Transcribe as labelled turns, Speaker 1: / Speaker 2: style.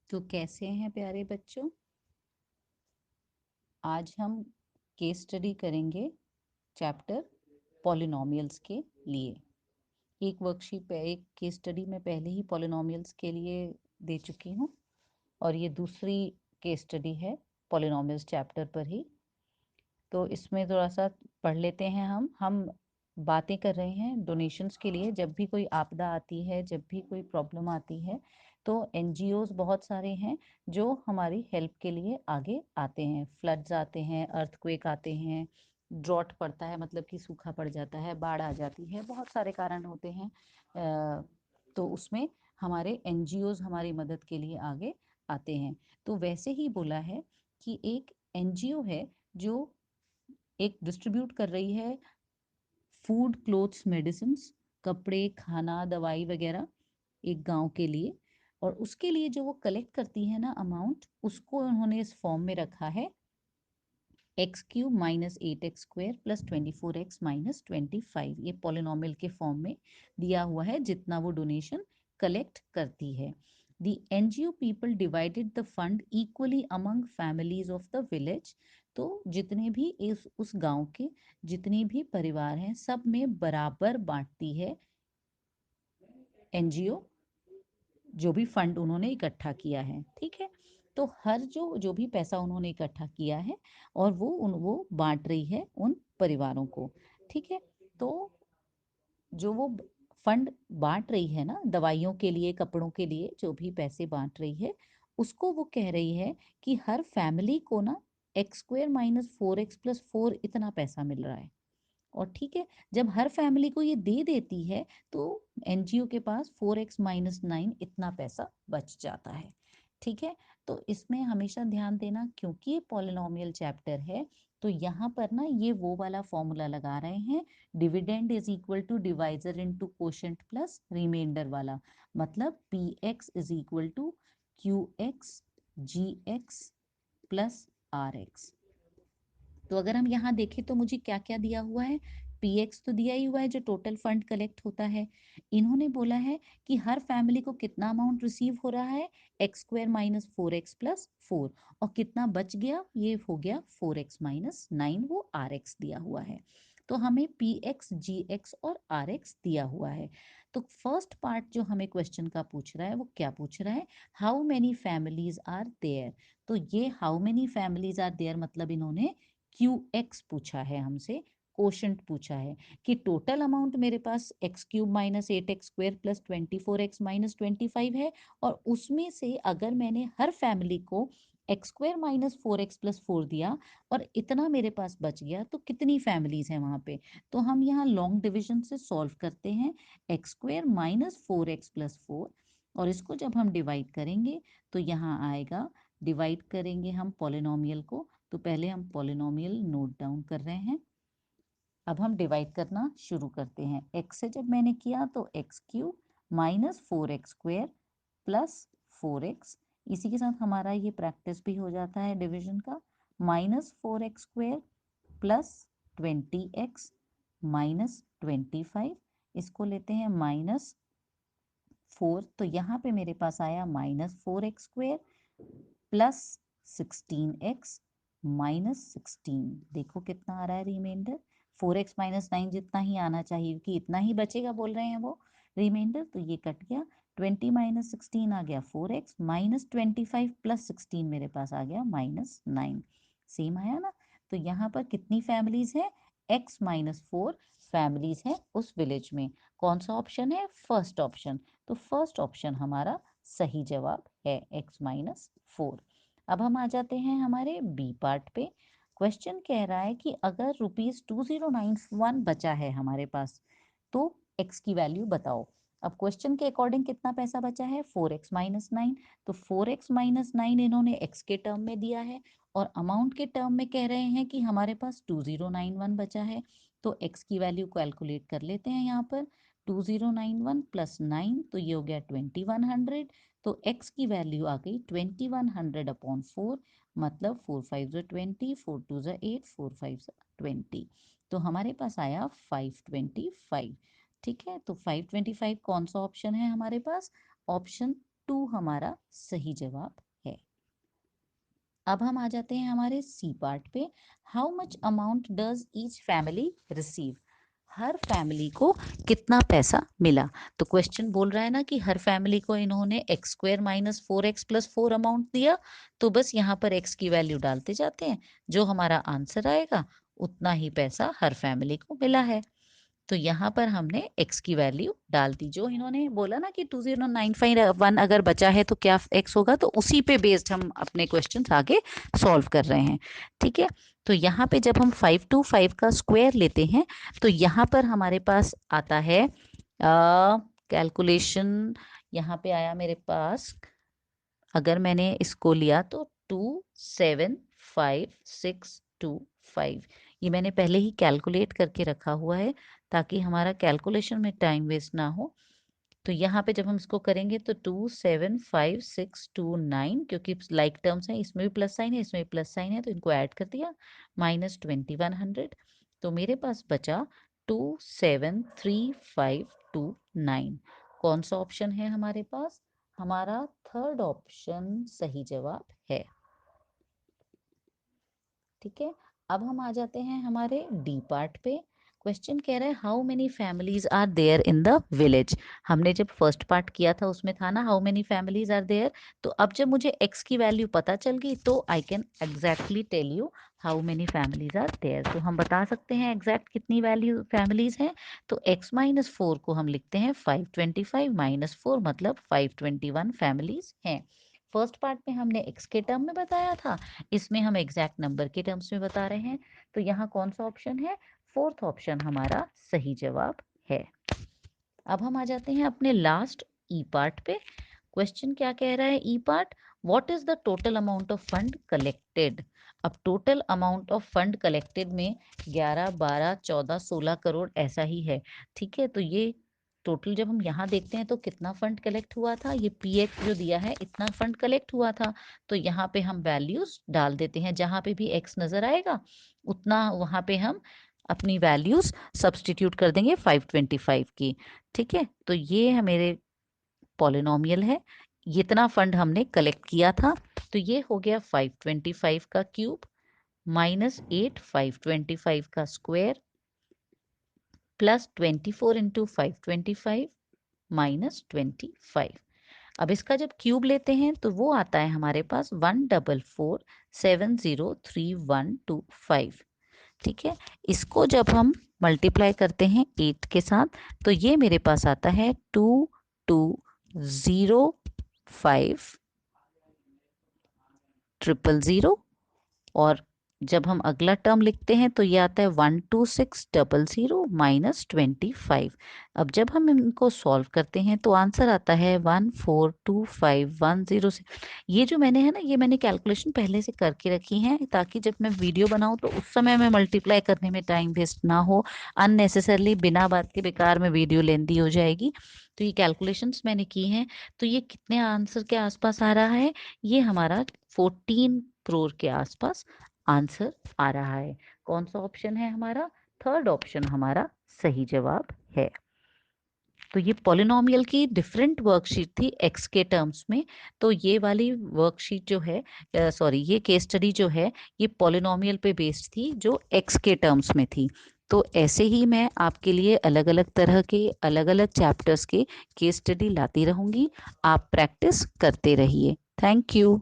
Speaker 1: तो कैसे हैं प्यारे बच्चों। आज हम केस स्टडी करेंगे चैप्टर पॉलिनोमियल्स के लिए। एक वर्कशीट पे एक केस स्टडी में पहले ही पॉलिनोमियल्स के लिए दे चुकी हूँ और ये दूसरी केस स्टडी है पॉलिनोमियल्स चैप्टर पर ही। तो इसमें थोड़ा सा पढ़ लेते हैं। हम बातें कर रहे हैं डोनेशंस के लिए। जब भी कोई आपदा आती है, जब भी कोई प्रॉब्लम आती है, तो एनजीओज बहुत सारे हैं जो हमारी हेल्प के लिए आगे आते हैं। फ्लड्स आते हैं, अर्थक्वेक आते हैं, ड्रॉट पड़ता है मतलब कि सूखा पड़ जाता है, बाढ़ आ जाती है, बहुत सारे कारण होते हैं। तो उसमें हमारे एनजीओज हमारी मदद के लिए आगे आते हैं। तो वैसे ही बोला है कि एक एनजीओ है जो एक डिस्ट्रीब्यूट कर रही है फूड, क्लोथ्स, मेडिसिन्स, कपड़े, खाना, दवाई वगैरह एक गांव के लिए। और उसके लिए जो वो कलेक्ट करती है ना अमाउंट, उसको उन्होंने इस फॉर्म में रखा है x³ minus 8x² plus 24x minus 25। ये पॉलिनोमियल के फॉर्म में दिया हुआ है जितना वो डोनेशन कलेक्ट करती है। The NGO people divided the fund equally among families of the village। तो जितने भी उस गांव के जितने भी परिवार हैं सब में बराबर बांटती है एनजीओ जो भी फंड उन्होंने इकट्ठा किया है। ठीक है, तो हर जो जो भी पैसा उन्होंने इकट्ठा किया है और वो बांट रही है उन परिवारों को। ठीक है, तो जो वो फंड बांट रही है ना दवाइयों के लिए, कपड़ों के लिए, जो भी पैसे बांट रही है, उसको वो कह रही है कि हर फैमिली को ना x² माइनस 4x प्लस 4 इतना पैसा मिल रहा है। और ठीक है, जब हर फैमिली को ये दे देती है तो एनजीओ के पास 4x माइनस 9 इतना पैसा बच जाता है। ठीक है, तो इसमें हमेशा ध्यान देना क्योंकि ये पॉलिनोमियल चैप्टर है, तो यहाँ पर ना ये वो वाला फॉर्मूला लगा रहे हैं, dividend is equal to divisor into quotient plus remainder वाला। मतलब P X is equal to Q X G X plus R X. तो अगर हम यहाँ देखें तो मुझे क्या क्या दिया हुआ है, पीएक्स तो दिया ही हुआ है जो टोटल फंड कलेक्ट होता है। इन्होंने बोला है कि हर फैमिली को कितना अमाउंट रिसीव हो रहा है, x² माइनस 4x प्लस 4। और कितना बच गया, ये हो गया 4x माइनस 9, वो rx दिया हुआ है। तो हमें px, gx और rx दिया हुआ है। तो फर्स्ट पार्ट जो हमें क्वेश्चन का पूछ रहा है वो क्या पूछ रहा है, how many families are there. तो ये how many families are there मतलब इन्होंने क्यू एक्स पूछा है हमसे, कोशंट पूछा है कि टोटल अमाउंट मेरे पास x³ minus 8x² plus 24x minus 25 है, और उसमें से अगर मैंने हर फैमिली को x² माइनस 4x प्लस 4 दिया और इतना मेरे पास बच गया, तो कितनी फैमिलीज हैं वहां पे। तो हम यहाँ लॉन्ग डिविजन से सॉल्व करते हैं, x² माइनस 4x प्लस 4, और इसको जब हम डिवाइड करेंगे तो यहाँ आएगा, डिवाइड करेंगे हम पॉलिनोमियल को, तो पहले हम पॉलिनोमियल नोट डाउन कर रहे हैं। अब हम डिवाइड करना शुरू करते हैं। x से जब मैंने किया तो x³ minus 4x² plus 4x, इसी के साथ हमारा ये प्रैक्टिस भी हो जाता है डिवीजन का, minus 4x² plus 20x minus 25, इसको लेते हैं माइनस 4। तो यहाँ पे मेरे पास आया minus 4x² plus 16x minus 16। देखो कितना आ रहा है रिमाइंडर, 4x माइनस 9 जितना ही आना चाहिए कि इतना ही बचेगा बोल रहे हैं वो रिमाइंडर, तो ये कट गया। 20 माइनस 16 आ गया 4x माइनस 25 प्लस 16 मेरे पास आ गया माइनस 9। सेम आया ना। तो यहाँ पर कितनी फैमिलीज है, x माइनस 4 फैमिलीज है उस विलेज में। कौन सा ऑप्शन है, फर्स्ट ऑप्शन। तो फर्स्ट ऑप्शन हमारा सही जवाब है, x माइनस 4। अब हम आ जाते हैं हमारे बी पार्ट पे। क्वेश्चन कह रहा है कि अगर ₹2091 बचा है हमारे पास, तो x की वैल्यू बताओ। अब क्वेश्चन के अकॉर्डिंग कितना पैसा बचा है, 4x माइनस 9। तो 4x माइनस 9 इन्होंने x के टर्म में दिया है और अमाउंट के टर्म में कह रहे हैं कि हमारे पास 2091 बचा है। तो x की वैल्यू कैलकुलेट कर लेते हैं यहाँ पर, 2091 प्लस 9, तो ये हो गया 2100। तो x की वैल्यू आ गई 2100 अपॉन 4, मतलब 4 5 20, 4 2 8, 4 5 20। तो हमारे पास आया 525। ठीक है, तो 525 कौन सा ऑप्शन है हमारे पास, ऑप्शन 2 हमारा सही जवाब है। अब हम आ जाते हैं हमारे सी पार्ट पे। How much amount does each family receive? Her family को कितना पैसा मिला? तो क्वेश्चन बोल रहा है ना कि हर फैमिली को इन्होंने x square minus 4x plus 4 amount दिया, तो बस यहाँ पर x की वैल्यू डालते जाते हैं, जो हमारा आंसर आएगा उतना ही पैसा हर फैमिली को मिला है। तो यहाँ पर हमने x की वैल्यू डाल दी, जो इन्होंने बोला ना कि 20951 अगर बचा है तो क्या x होगा, तो उसी पे बेस्ड हम अपने क्वेश्चन आगे सॉल्व कर रहे हैं। ठीक है, तो यहाँ पे जब हम 525 का स्क्वायर लेते हैं तो यहाँ पर हमारे पास आता है कैलकुलेशन, यहाँ पे आया मेरे पास, अगर मैंने इसको लिया तो 275,625, ये मैंने पहले ही कैलकुलेट करके रखा हुआ है ताकि हमारा कैलकुलेशन में टाइम वेस्ट ना हो। तो यहाँ पे जब हम इसको करेंगे तो 275,629, क्योंकि लाइक टर्म्स है, इसमें भी प्लस साइन है इसमें भी प्लस साइन है, तो इनको ऐड कर दिया, माइनस 2100, तो मेरे पास बचा 273,529। कौन सा ऑप्शन है हमारे पास? हमारा थर्ड ऑप्शन सही जवाब है। ठीक है, अब हम आ जाते हैं हमारे डी पार्ट पे। क्वेश्चन कह रहा है how many families are there in the village? हमने जब फर्स्ट पार्ट किया था उसमें था ना how many families are there, तो अब जब मुझे x की वैल्यू पता चल गई तो I can exactly tell you how many families are there. तो हम बता सकते हैं एग्जैक्ट कितनी वैल्यू फैमिलीज हैं। तो x माइनस 4 को हम लिखते हैं 525 माइनस 4 मतलब 521 फैमिलीज हैं। फर्स्ट पार्ट में हमने x के टर्म में बताया था, इसमें हम एग्जैक्ट नंबर के टर्म्स में बता रहे हैं। तो यहाँ कौन सा ऑप्शन है? फोर्थ ऑप्शन हमारा सही जवाब है। अब हम आ जाते हैं अपने लास्ट ई पार्ट पे। क्वेश्चन क्या कह रहा है? E part, what is the total amount of fund collected? अब total amount of fund collected में 11, 12, 14, 16 करोड़ ऐसा ही है। ठीक है, तो ये टोटल जब हम यहाँ देखते हैं तो कितना फंड कलेक्ट हुआ था, ये px जो दिया है इतना फंड कलेक्ट हुआ था। तो यहाँ पे हम वैल्यूज डाल देते हैं, जहाँ पे भी x नजर आएगा उतना वहाँ पे हम अपनी वैल्यूज सब्सटीट्यूट कर देंगे 525 की। ठीक है, तो ये है मेरे पॉलिनोमियल है, इतना फंड हमने कलेक्ट किया था। तो ये हो गया 525 का क्यूब माइनस 8 525 का स्क्वायर प्लस 24 इंटू 525 माइनस 25। अब इसका जब क्यूब लेते हैं तो वो आता है हमारे पास 144703125। ठीक है, इसको जब हम मल्टीप्लाई करते हैं 8 के साथ तो ये मेरे पास आता है 2205,000, और जब हम अगला टर्म लिखते हैं तो ये आता है 12600 माइनस 25। अब जब हम इनको सॉल्व करते हैं तो आंसर आता है 1425106। ये जो मैंने है ना, ये मैंने कैलकुलेशन पहले से करके रखी है ताकि जब मैं वीडियो बनाऊं तो उस समय में मल्टीप्लाई करने में टाइम वेस्ट ना हो, अननेसेसरली बिना बात के बेकार में वीडियो लेंदी हो जाएगी। तो ये कैलकुलेशंस मैंने की हैं। तो ये कितने आंसर के आसपास आ रहा है? ये हमारा 14 करोड़ के आसपास आंसर आ रहा है। कौन सा ऑप्शन है हमारा? थर्ड ऑप्शन हमारा सही जवाब है। तो ये पॉलिनोमियल की डिफरेंट वर्कशीट थी एक्स के टर्म्स में। तो ये वाली वर्कशीट जो है, सॉरी ये केस स्टडी जो है, ये पॉलिनोमियल पे बेस्ड थी जो एक्स के टर्म्स में थी। तो ऐसे ही मैं आपके लिए अलग अलग तरह के अलग अलग चैप्टर्स के केस स्टडी लाती रहूंगी, आप प्रैक्टिस करते रहिए। Thank you.